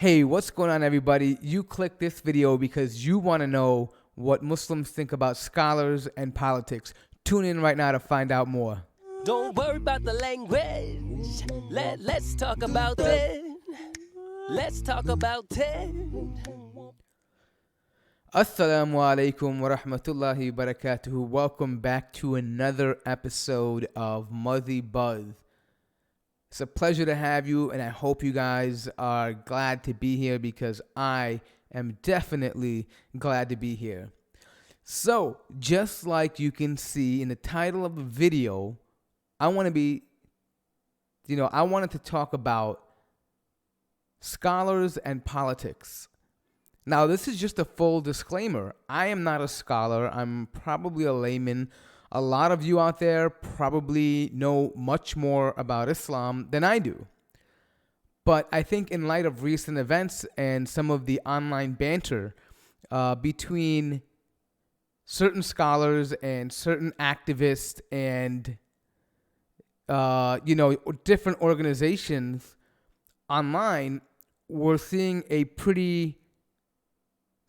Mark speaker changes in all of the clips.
Speaker 1: Hey, what's going on, everybody? You clicked this video because you want to know what Muslims think about scholars and politics. Tune in right now to find out more.
Speaker 2: Don't worry about the language. Let's talk about it. Let's talk about it.
Speaker 1: Assalamu alaikum wa rahmatullahi wa barakatuhu. Welcome back to another episode of Muzzy Buzz. It's a pleasure to have you, and I hope you guys are glad to be here because I am definitely glad to be here. So, just like you can see in the title of the video, I wanted to talk about scholars and politics. Now, this is just a full disclaimer. I am not a scholar. I'm probably a layman. A lot of you out there probably know much more about Islam than I do. But I think in light of recent events and some of the online banter between certain scholars and certain activists and different organizations online, we're seeing a pretty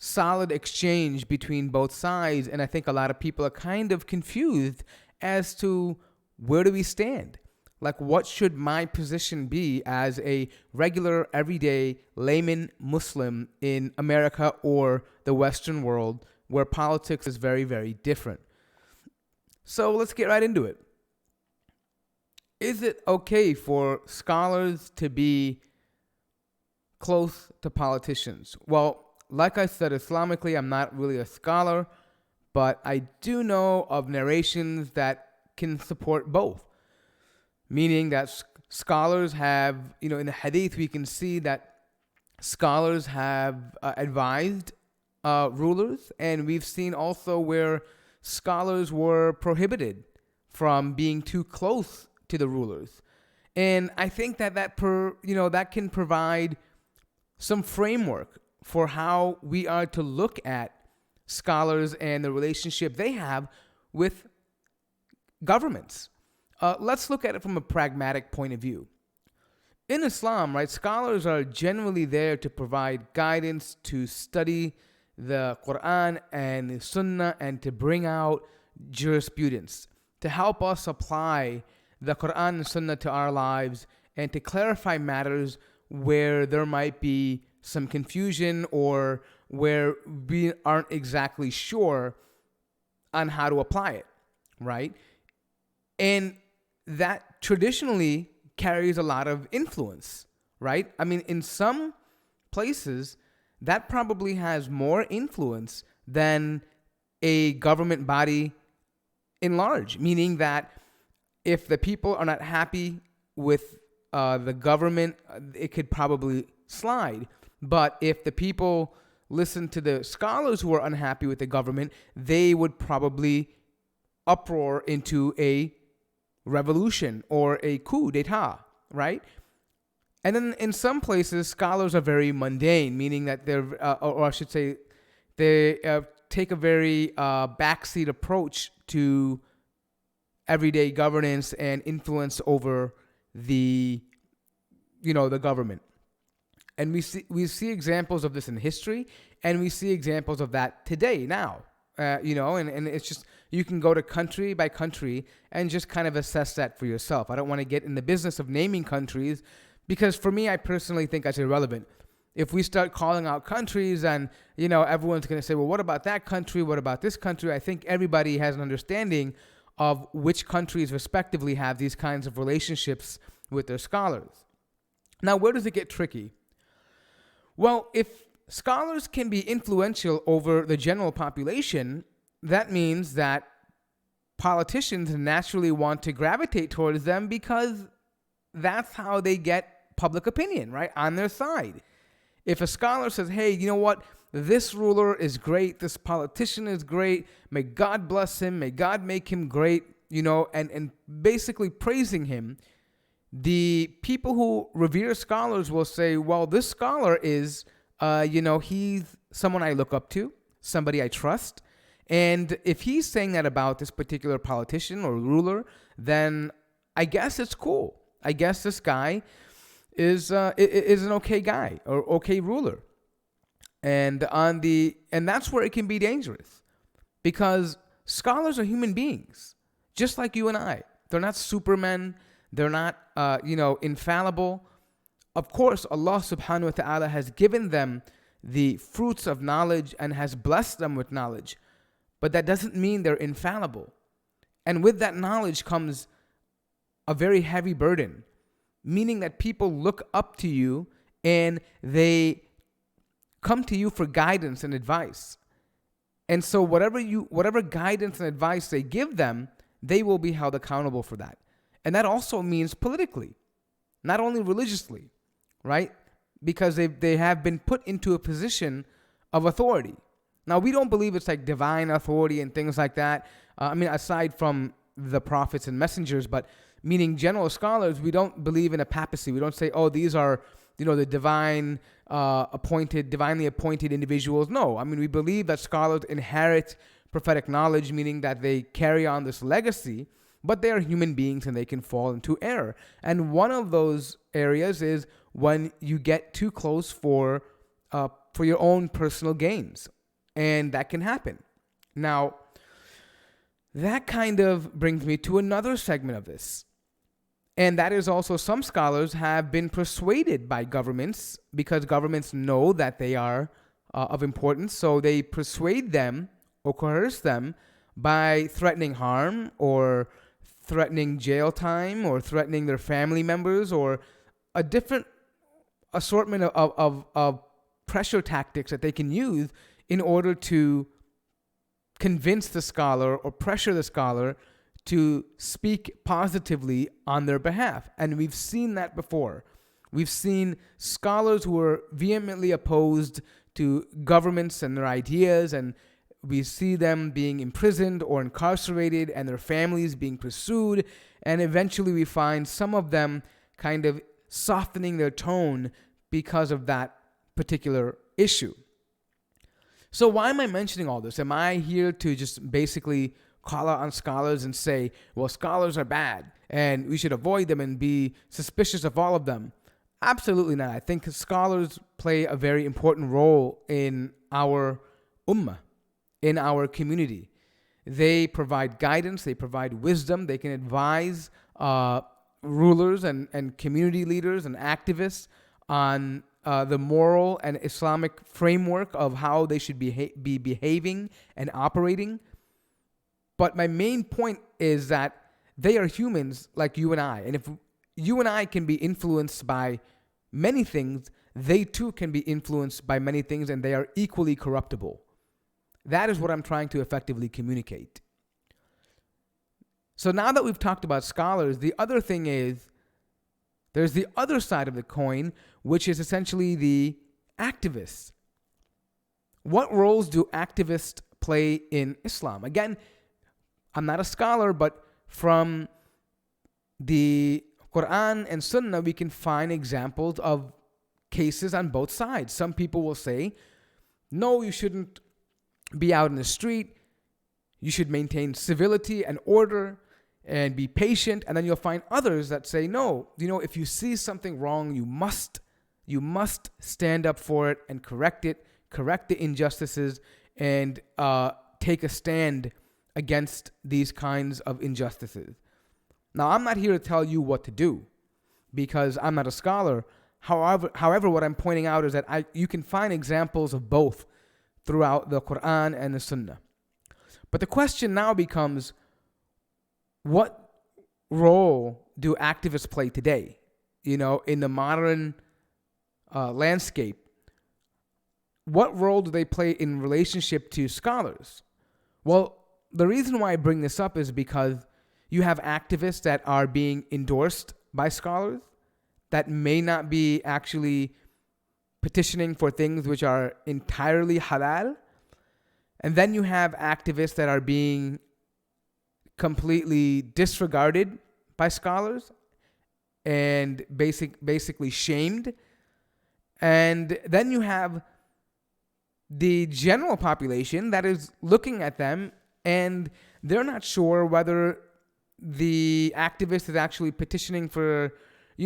Speaker 1: solid exchange between both sides, and I think a lot of people are kind of confused as to where do we stand? Like, what should my position be as a regular, everyday layman Muslim in America or the Western world where politics is very, very different? So let's get right into it. Is it okay for scholars to be close to politicians? Well, like I said, Islamically, I'm not really a scholar, but I do know of narrations that can support both. Meaning that scholars have, in the hadith, we can see that scholars have advised rulers, and we've seen also where scholars were prohibited from being too close to the rulers. And I think that can provide some framework for how we are to look at scholars and the relationship they have with governments. Let's look at it from a pragmatic point of view. In Islam, right, scholars are generally there to provide guidance, to study the Quran and the Sunnah, and to bring out jurisprudence, to help us apply the Quran and Sunnah to our lives, and to clarify matters where there might be some confusion or where we aren't exactly sure on how to apply it, right? And that traditionally carries a lot of influence, right? I mean, in some places, that probably has more influence than a government body in large, meaning that if the people are not happy with the government, it could probably slide. But if the people listen to the scholars who are unhappy with the government, they would probably uproar into a revolution or a coup d'etat, right? And then in some places, scholars are very mundane, meaning that they take a very backseat approach to everyday governance and influence over the government. And we see examples of this in history, and we see examples of that today, now. And it's just, you can go to country by country and just kind of assess that for yourself. I don't want to get in the business of naming countries because for me, I personally think that's irrelevant. If we start calling out countries and, everyone's going to say, well, what about that country? What about this country? I think everybody has an understanding of which countries respectively have these kinds of relationships with their scholars. Now, where does it get tricky? Well, if scholars can be influential over the general population, that means that politicians naturally want to gravitate towards them because that's how they get public opinion, right, on their side. If a scholar says, hey, you know what, this ruler is great, this politician is great, may God bless him, may God make him great, and basically praising him, the people who revere scholars will say, well, this scholar is, he's someone I look up to, somebody I trust. And if he's saying that about this particular politician or ruler, then I guess it's cool. I guess this guy is an okay guy or okay ruler. And that's where it can be dangerous, because scholars are human beings just like you and I. They're not supermen. They're not infallible. Of course, Allah subhanahu wa ta'ala has given them the fruits of knowledge and has blessed them with knowledge, but that doesn't mean they're infallible. And with that knowledge comes a very heavy burden, meaning that people look up to you and they come to you for guidance and advice. And so whatever guidance and advice they give them, they will be held accountable for that. And that also means politically, not only religiously, right? Because they have been put into a position of authority. Now, we don't believe it's like divine authority and things like that. Aside from the prophets and messengers, but meaning general scholars, we don't believe in a papacy. We don't say, oh, these are, the divinely appointed individuals. No, we believe that scholars inherit prophetic knowledge, meaning that they carry on this legacy, but they are human beings and they can fall into error. And one of those areas is when you get too close for your own personal gains, and that can happen. Now, that kind of brings me to another segment of this. And that is also, some scholars have been persuaded by governments, because governments know that they are of importance. So they persuade them or coerce them by threatening harm or threatening jail time or threatening their family members, or a different assortment of pressure tactics that they can use in order to convince the scholar or pressure the scholar to speak positively on their behalf. And we've seen that before. We've seen scholars who are vehemently opposed to governments and their ideas, and we see them being imprisoned or incarcerated and their families being pursued. And eventually we find some of them kind of softening their tone because of that particular issue. So why am I mentioning all this? Am I here to just basically call out on scholars and say, well, scholars are bad and we should avoid them and be suspicious of all of them? Absolutely not. I think scholars play a very important role in our ummah, in our community. They provide guidance, they provide wisdom, they can advise rulers and community leaders and activists on the moral and Islamic framework of how they should be behaving and operating. But my main point is that they are humans like you and I. And if you and I can be influenced by many things, they too can be influenced by many things, and they are equally corruptible. That is what I'm trying to effectively communicate. So now that we've talked about scholars, the other thing is, there's the other side of the coin, which is essentially the activists. What roles do activists play in Islam? Again, I'm not a scholar, but from the Quran and Sunnah, we can find examples of cases on both sides. Some people will say, no, you shouldn't be out in the street. You should maintain civility and order and be patient. And then you'll find others that say, no, if you see something wrong, you must stand up for it and correct it, correct the injustices, and take a stand against these kinds of injustices. Now, I'm not here to tell you what to do, because I'm not a scholar. However, what I'm pointing out is that you can find examples of both throughout the Quran and the Sunnah. But the question now becomes, what role do activists play today? In the modern landscape, what role do they play in relationship to scholars? Well, the reason why I bring this up is because you have activists that are being endorsed by scholars that may not be actually petitioning for things which are entirely halal. And then you have activists that are being completely disregarded by scholars and basically shamed. And then you have the general population that is looking at them, and they're not sure whether the activist is actually petitioning for,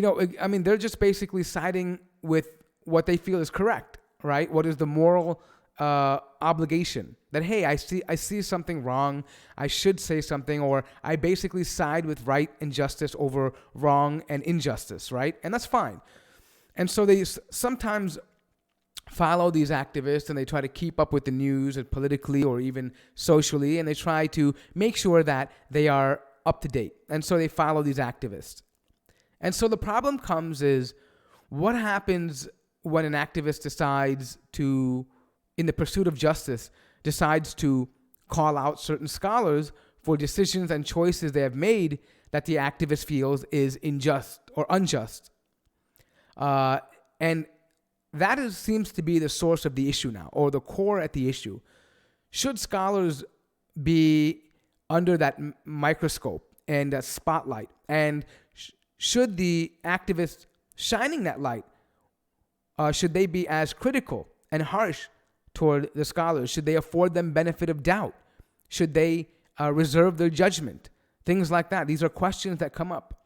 Speaker 1: I mean, they're just basically siding with what they feel is correct, right? What is the moral obligation that, hey, I see something wrong, I should say something, or I basically side with right and justice over wrong and injustice, right? And that's fine. And so they sometimes follow these activists and they try to keep up with the news and politically or even socially, and they try to make sure that they are up to date. And so they follow these activists. And so the problem comes is, what happens when an activist decides to, in the pursuit of justice, decides to call out certain scholars for decisions and choices they have made that the activist feels is unjust or unjust. And that seems to be the source of the issue now, or the core at the issue. Should scholars be under that microscope and that spotlight? And should the activists shining that light, should they be as critical and harsh toward the scholars? Should they afford them benefit of doubt? Should they reserve their judgment? Things like that. These are questions that come up.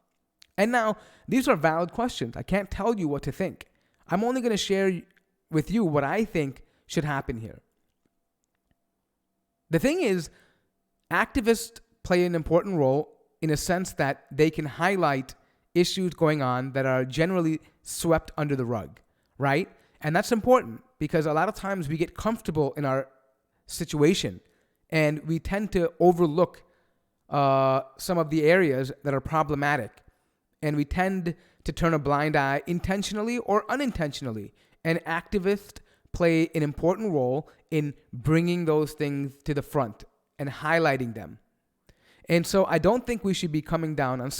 Speaker 1: And now, these are valid questions. I can't tell you what to think. I'm only going to share with you what I think should happen here. The thing is, activists play an important role in a sense that they can highlight issues going on that are generally swept under the rug, right? And that's important because a lot of times we get comfortable in our situation and we tend to overlook some of the areas that are problematic. And we tend to turn a blind eye intentionally or unintentionally. And activists play an important role in bringing those things to the front and highlighting them. And so I don't think we should be coming down on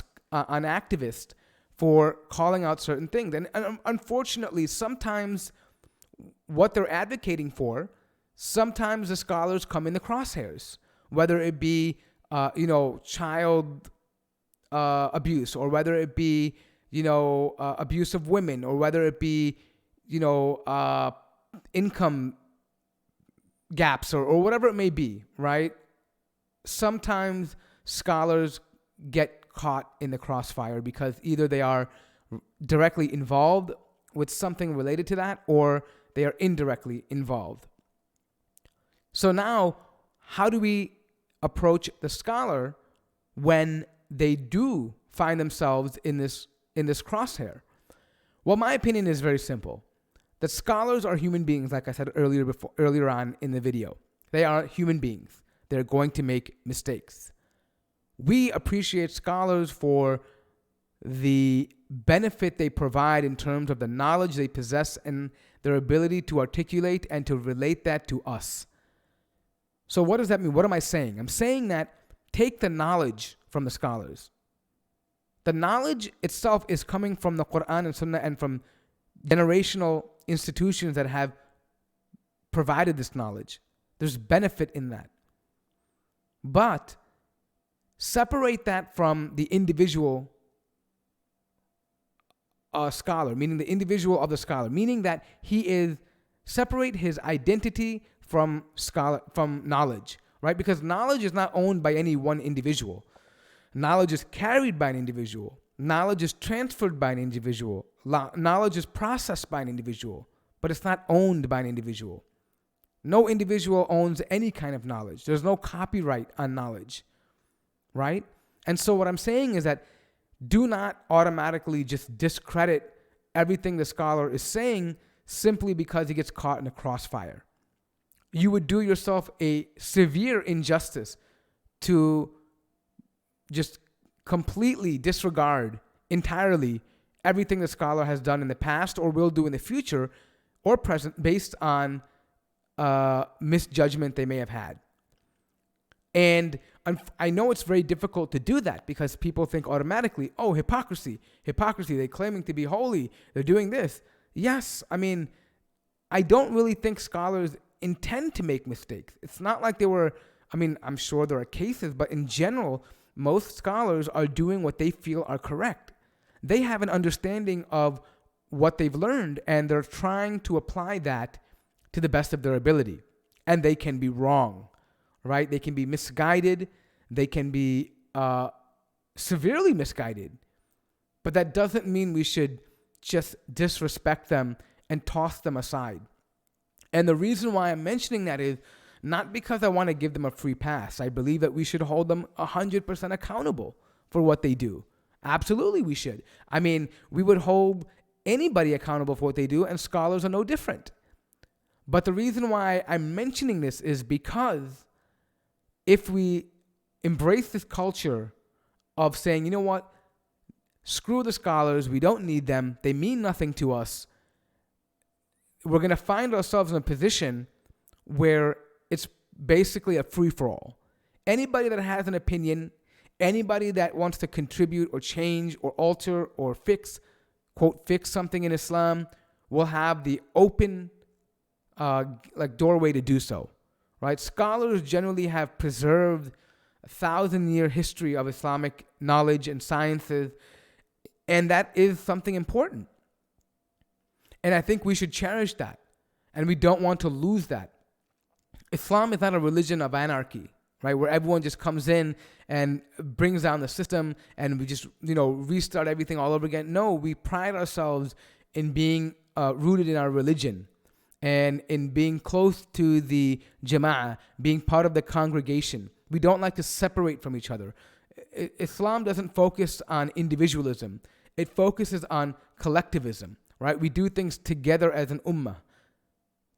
Speaker 1: activists for calling out certain things. And unfortunately, sometimes what they're advocating for, sometimes the scholars come in the crosshairs, whether it be, child abuse, or whether it be, abuse of women, or whether it be, income gaps, or whatever it may be, right? Sometimes scholars get caught in the crossfire because either they are directly involved with something related to that, or they are indirectly involved. So now, how do we approach the scholar when they do find themselves in this crosshair? Well, my opinion is very simple. That scholars are human beings, like I said earlier on in the video. They are human beings. They're going to make mistakes. We appreciate scholars for the benefit they provide in terms of the knowledge they possess and their ability to articulate and to relate that to us. So what does that mean? What am I saying? I'm saying that take the knowledge from the scholars. The knowledge itself is coming from the Quran and Sunnah and from generational institutions that have provided this knowledge. There's benefit in that. But separate that from the individual scholar, meaning the individual of the scholar, meaning that separate his identity from knowledge, right? Because knowledge is not owned by any one individual. Knowledge is carried by an individual. Knowledge is transferred by an individual. Knowledge is processed by an individual, but it's not owned by an individual. No individual owns any kind of knowledge. There's no copyright on knowledge, right? And so what I'm saying is that do not automatically just discredit everything the scholar is saying simply because he gets caught in a crossfire. You would do yourself a severe injustice to just completely disregard entirely everything the scholar has done in the past or will do in the future or present based on misjudgment they may have had. And I know it's very difficult to do that because people think automatically, oh, hypocrisy, they're claiming to be holy, they're doing this. Yes, I mean, I don't really think scholars intend to make mistakes. It's not like I'm sure there are cases, but in general, most scholars are doing what they feel are correct. They have an understanding of what they've learned and they're trying to apply that to the best of their ability. And they can be wrong, right? They can be misguided. They can be severely misguided. But that doesn't mean we should just disrespect them and toss them aside. And the reason why I'm mentioning that is not because I want to give them a free pass. I believe that we should hold them 100% accountable for what they do. Absolutely, we should. I mean, we would hold anybody accountable for what they do, and scholars are no different. But the reason why I'm mentioning this is because if we embrace this culture of saying, you know what, screw the scholars, we don't need them, they mean nothing to us, we're going to find ourselves in a position where it's basically a free-for-all. Anybody that has an opinion, anybody that wants to contribute or change or alter or fix, quote, fix something in Islam, will have the open doorway to do so, right? Scholars generally have preserved a 1,000-year history of Islamic knowledge and sciences, and that is something important. And I think we should cherish that, and we don't want to lose that. Islam is not a religion of anarchy, right? Where everyone just comes in and brings down the system and we just, restart everything all over again. No, we pride ourselves in being rooted in our religion and in being close to the jama'ah, being part of the congregation. We don't like to separate from each other. Islam doesn't focus on individualism. It focuses on collectivism, right? We do things together as an ummah.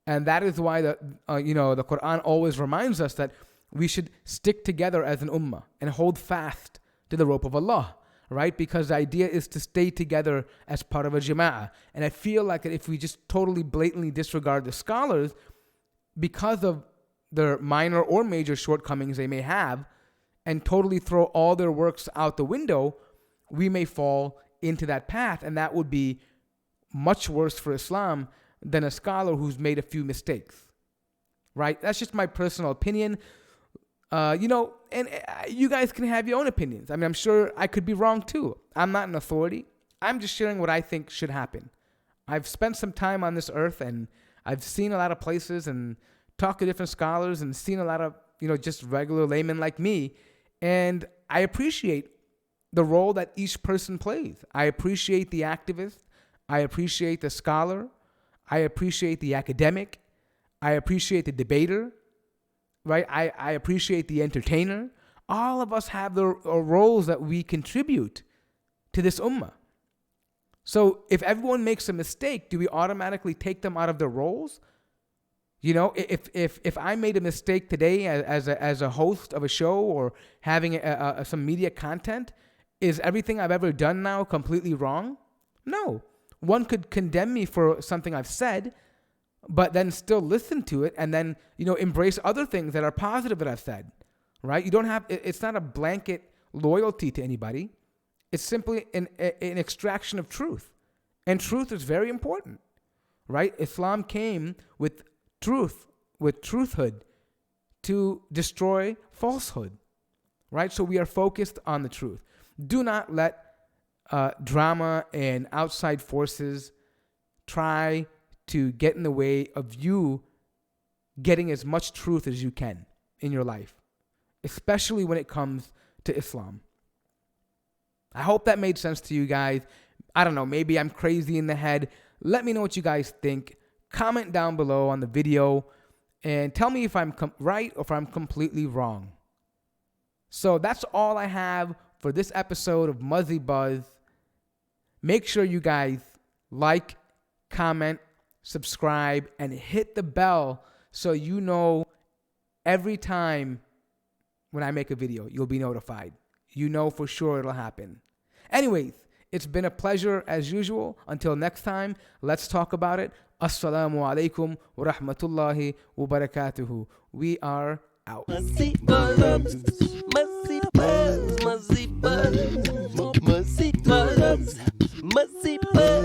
Speaker 1: And that is why the Quran always reminds us that we should stick together as an ummah and hold fast to the rope of Allah, right? Because the idea is to stay together as part of a jama'ah. And I feel like if we just totally blatantly disregard the scholars because of their minor or major shortcomings they may have and totally throw all their works out the window, we may fall into that path. And that would be much worse for Islam than a scholar who's made a few mistakes, right? That's just my personal opinion. And you guys can have your own opinions. I mean, I'm sure I could be wrong too. I'm not an authority. I'm just sharing what I think should happen. I've spent some time on this earth and I've seen a lot of places and talked to different scholars and seen a lot of, just regular laymen like me. And I appreciate the role that each person plays. I appreciate the activist. I appreciate the scholar. I appreciate the academic. I appreciate the debater. Right? I appreciate the entertainer. All of us have the roles that we contribute to this ummah. So if everyone makes a mistake, do we automatically take them out of their roles? If I made a mistake today as a host of a show or having some media content, is everything I've ever done now completely wrong? No. One could condemn me for something I've said, but then still listen to it and then, embrace other things that are positive that I've said, right? It's not a blanket loyalty to anybody. It's simply an extraction of truth. And truth is very important, right? Islam came with truth, with truthhood to destroy falsehood, right? So we are focused on the truth. Do not let drama and outside forces try to get in the way of you getting as much truth as you can in your life, especially when it comes to Islam. I hope that made sense to you guys. I don't know, maybe I'm crazy in the head. Let me know what you guys think. Comment down below on the video and tell me if I'm right or if I'm completely wrong. So that's all I have for this episode of Muzzy Buzz. Make sure you guys like, comment, subscribe, and hit the bell so you know every time when I make a video, you'll be notified. You know for sure it'll happen. Anyways, it's been a pleasure as usual. Until next time, let's talk about it. Assalamu alaikum wa rahmatullahi wa barakatuhu. We are out.